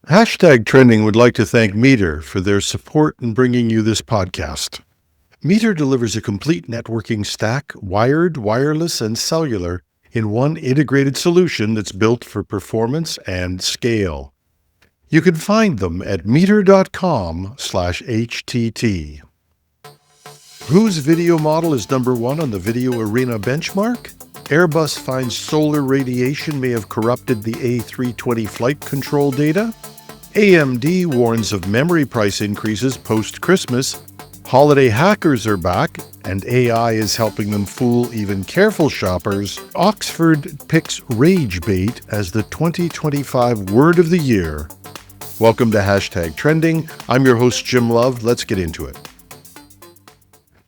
Hashtag Trending would like to thank Meter for their support in bringing you this podcast. Meter delivers a complete networking stack, wired, wireless, and cellular, in one integrated solution that's built for performance and scale. You can find them at meter.com/HTT. Whose video model is number one on the Video Arena benchmark? Airbus finds solar radiation may have corrupted the A320 flight control data. AMD warns of memory price increases post-Christmas. Holiday hackers are back, and AI is helping them fool even careful shoppers. Oxford picks rage bait as the 2025 word of the year. Welcome to Hashtag Trending. I'm your host, Jim Love. Let's get into it.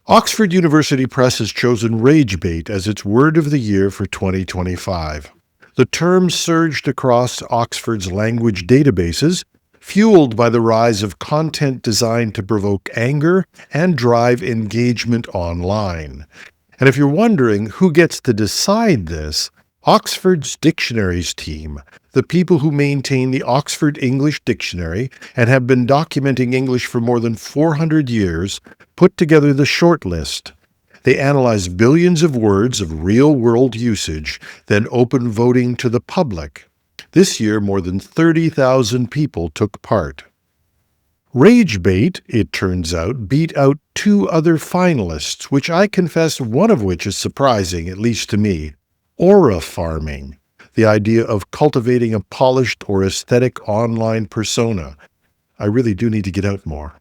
Oxford University Press has chosen rage bait as its word of the year for 2025. The term surged across Oxford's language databases, fueled by the rise of content designed to provoke anger and drive engagement online. And if you're wondering who gets to decide this, Oxford's dictionaries team, the people who maintain the Oxford English Dictionary and have been documenting English for more than 400 years, put together the shortlist. They analyzed billions of words of real-world usage, then opened voting to the public. This year, more than 30,000 people took part. Rage bait, it turns out, beat out two other finalists, which I confess one of which is surprising, at least to me. Aura farming, the idea of cultivating a polished or aesthetic online persona. I really do need to get out more.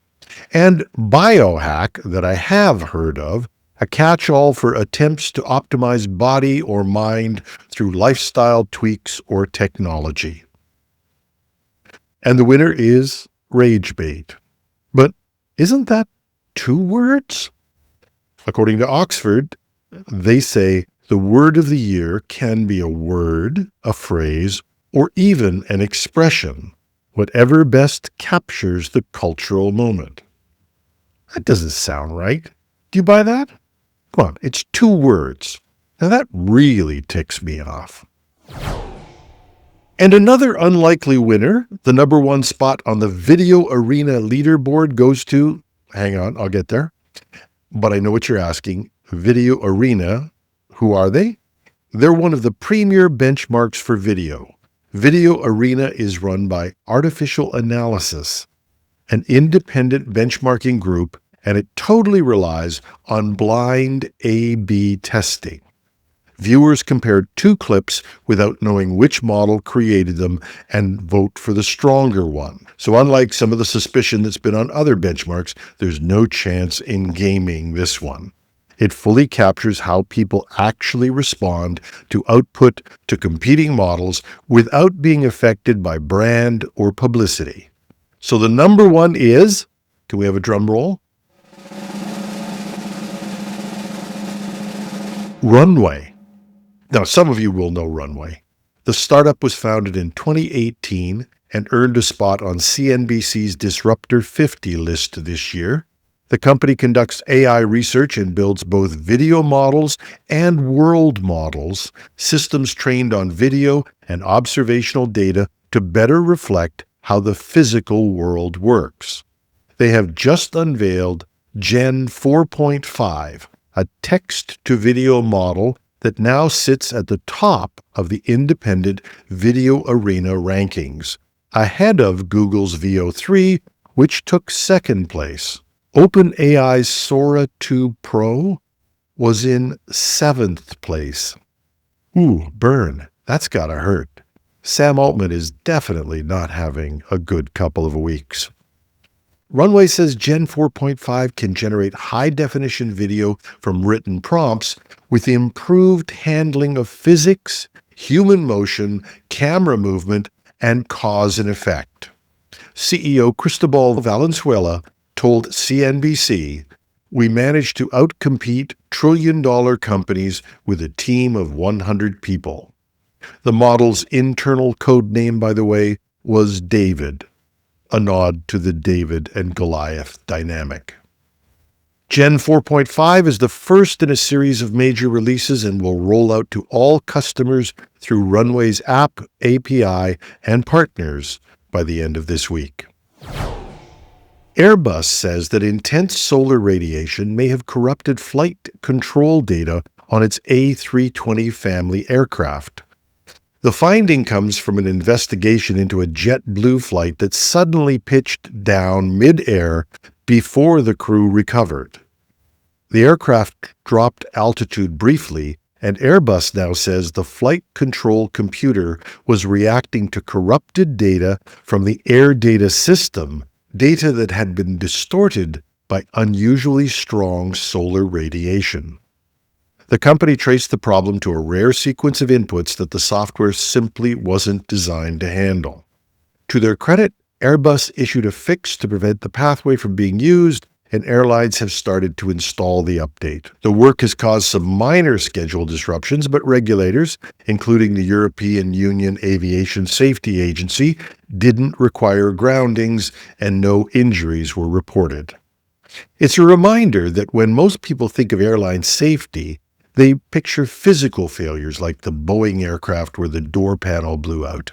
And biohack, that I have heard of, a catch-all for attempts to optimize body or mind through lifestyle tweaks or technology. And the winner is rage bait. But isn't that two words? According to Oxford, they say the word of the year can be a word, a phrase, or even an expression, whatever best captures the cultural moment. That doesn't sound right. Do you buy that? Come on, it's two words. Now that really ticks me off. And another unlikely winner, the number one spot on the Video Arena Leaderboard goes to, hang on, I'll get there. But I know what you're asking. Video Arena, who are they? They're one of the premier benchmarks for video. Video Arena is run by Artificial Analysis, an independent benchmarking group, and it totally relies on blind A/B testing. Viewers compared two clips without knowing which model created them and vote for the stronger one. So unlike some of the suspicion that's been on other benchmarks, there's no chance in gaming this one. It fully captures how people actually respond to output to competing models without being affected by brand or publicity. So the number one is, can we have a drum roll? Runway. Now, some of you will know Runway. The startup was founded in 2018 and earned a spot on CNBC's Disruptor 50 list this year. The company conducts AI research and builds both video models and world models, systems trained on video and observational data to better reflect how the physical world works. They have just unveiled Gen 4.5, a text-to-video model that now sits at the top of the independent Video Arena rankings, ahead of Google's Veo 3, which took second place. OpenAI's Sora 2 Pro was in seventh place. Ooh, burn. That's gotta hurt. Sam Altman is definitely not having a good couple of weeks. Runway says Gen 4.5 can generate high-definition video from written prompts with improved handling of physics, human motion, camera movement, and cause and effect. CEO Cristobal Valenzuela told CNBC, "We managed to outcompete trillion-dollar companies with a team of 100 people." The model's internal code name, by the way, was David, a nod to the David and Goliath dynamic. Gen 4.5 is the first in a series of major releases and will roll out to all customers through Runway's app, API, and partners by the end of this week. Airbus says that intense solar radiation may have corrupted flight control data on its A320 family aircraft. The finding comes from an investigation into a JetBlue flight that suddenly pitched down mid-air before the crew recovered. The aircraft dropped altitude briefly, and Airbus now says the flight control computer was reacting to corrupted data from the air data system, data that had been distorted by unusually strong solar radiation. The company traced the problem to a rare sequence of inputs that the software simply wasn't designed to handle. To their credit, Airbus issued a fix to prevent the pathway from being used, and airlines have started to install the update. The work has caused some minor schedule disruptions, but regulators, including the European Union Aviation Safety Agency, didn't require groundings, and no injuries were reported. It's a reminder that when most people think of airline safety, they picture physical failures like the Boeing aircraft where the door panel blew out.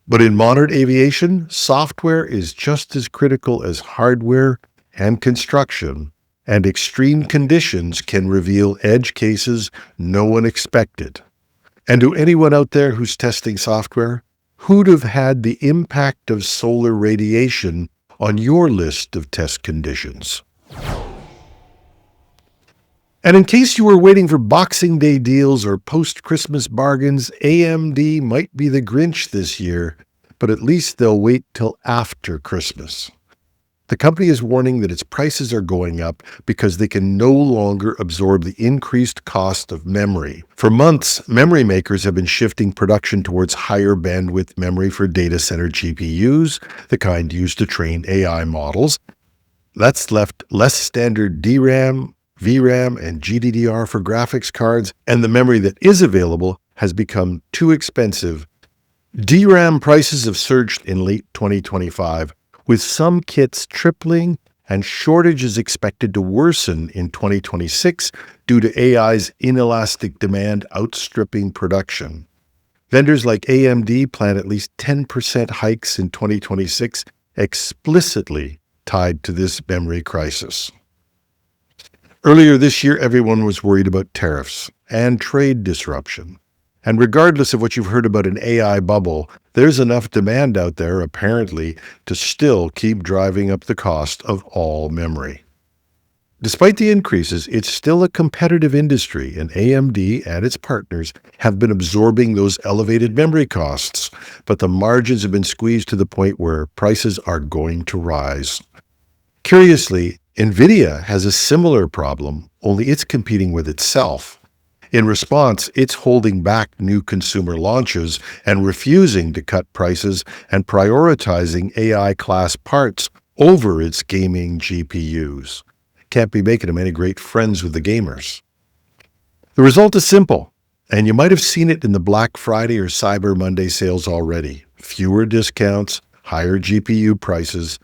But in modern aviation, software is just as critical as hardware and construction, and extreme conditions can reveal edge cases no one expected. And to anyone out there who's testing software, who'd have had the impact of solar radiation on your list of test conditions? And in case you were waiting for Boxing Day deals or post-Christmas bargains, AMD might be the Grinch this year, but at least they'll wait till after Christmas. The company is warning that its prices are going up because they can no longer absorb the increased cost of memory. For months, memory makers have been shifting production towards higher bandwidth memory for data center GPUs, the kind used to train AI models. That's left less standard DRAM, VRAM, and GDDR for graphics cards, and the memory that is available has become too expensive. DRAM prices have surged in late 2025, with some kits tripling and shortages expected to worsen in 2026 due to AI's inelastic demand outstripping production. Vendors like AMD plan at least 10% hikes in 2026, explicitly tied to this memory crisis. Earlier this year, everyone was worried about tariffs and trade disruption. And regardless of what you've heard about an AI bubble, there's enough demand out there, apparently, to still keep driving up the cost of all memory. Despite the increases, it's still a competitive industry, and AMD and its partners have been absorbing those elevated memory costs, but the margins have been squeezed to the point where prices are going to rise. Curiously, NVIDIA has a similar problem, only it's competing with itself. In response, it's holding back new consumer launches and refusing to cut prices and prioritizing AI-class parts over its gaming GPUs. Can't be making them any great friends with the gamers. The result is simple, and you might have seen it in the Black Friday or Cyber Monday sales already. Fewer discounts, higher GPU prices.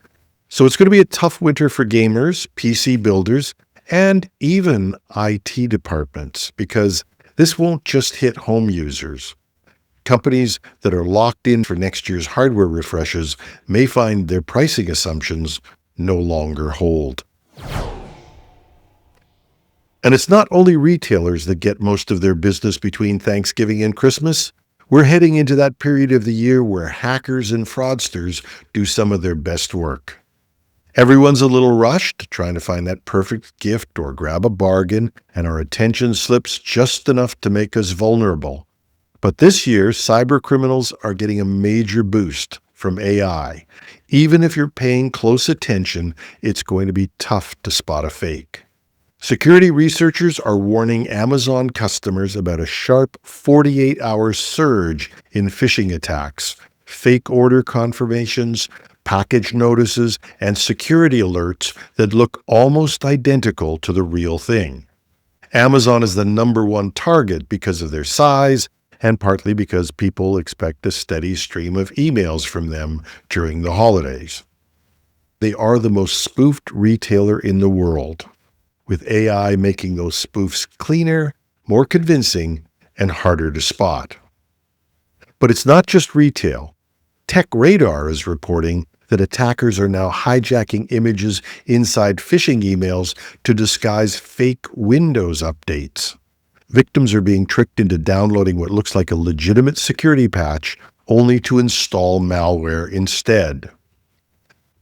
So it's going to be a tough winter for gamers, PC builders, and even IT departments, because this won't just hit home users. Companies that are locked in for next year's hardware refreshes may find their pricing assumptions no longer hold. And it's not only retailers that get most of their business between Thanksgiving and Christmas. We're heading into that period of the year where hackers and fraudsters do some of their best work. Everyone's a little rushed, trying to find that perfect gift or grab a bargain, and our attention slips just enough to make us vulnerable. But this year, cybercriminals are getting a major boost from AI. Even if you're paying close attention, it's going to be tough to spot a fake. Security researchers are warning Amazon customers about a sharp 48-hour surge in phishing attacks, fake order confirmations, package notices, and security alerts that look almost identical to the real thing. Amazon is the #1 target because of their size, and partly because people expect a steady stream of emails from them during the holidays. They are the most spoofed retailer in the world, with AI making those spoofs cleaner, more convincing, and harder to spot. But it's not just retail. Tech Radar is reporting that attackers are now hijacking images inside phishing emails to disguise fake Windows updates. Victims are being tricked into downloading what looks like a legitimate security patch only to install malware instead.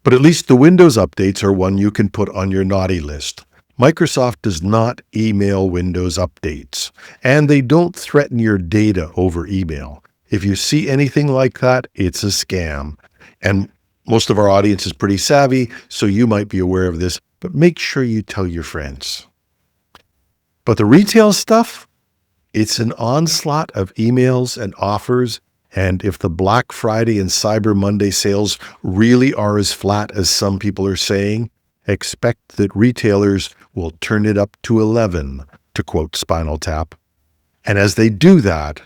But at least the Windows updates are one you can put on your naughty list. Microsoft does not email Windows updates, and they don't threaten your data over email. If you see anything like that, it's a scam. And most of our audience is pretty savvy, so you might be aware of this, but make sure you tell your friends. But the retail stuff, it's an onslaught of emails and offers. And if the Black Friday and Cyber Monday sales really are as flat as some people are saying, expect that retailers will turn it up to 11, to quote Spinal Tap. And as they do that,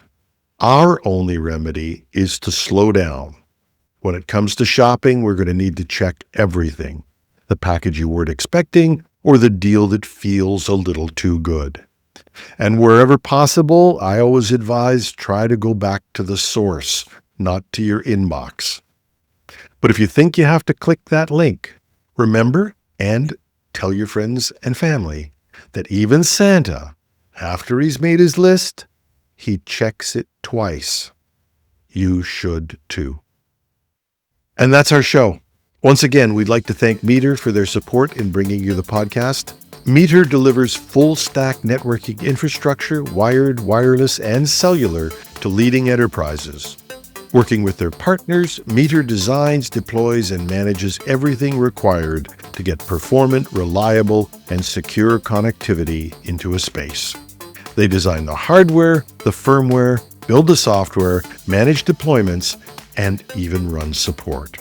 our only remedy is to slow down. When it comes to shopping, we're going to need to check everything. The package you weren't expecting, or the deal that feels a little too good. And wherever possible, I always advise try to go back to the source, not to your inbox. But if you think you have to click that link, remember and tell your friends and family that even Santa, after he's made his list, he checks it twice. You should too. And that's our show. Once again, we'd like to thank Meter for their support in bringing you the podcast. Meter delivers full-stack networking infrastructure, wired, wireless, and cellular to leading enterprises. Working with their partners, Meter designs, deploys, and manages everything required to get performant, reliable, and secure connectivity into a space. They design the hardware, the firmware, build the software, manage deployments, and even run support.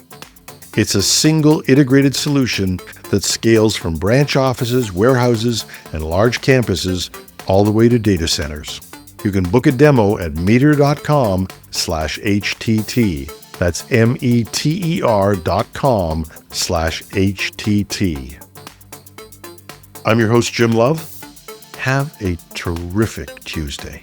It's a single integrated solution that scales from branch offices, warehouses, and large campuses all the way to data centers. You can book a demo at meter.com/HTT. That's METER.com/HTT. I'm your host, Jim Love. Have a terrific Tuesday.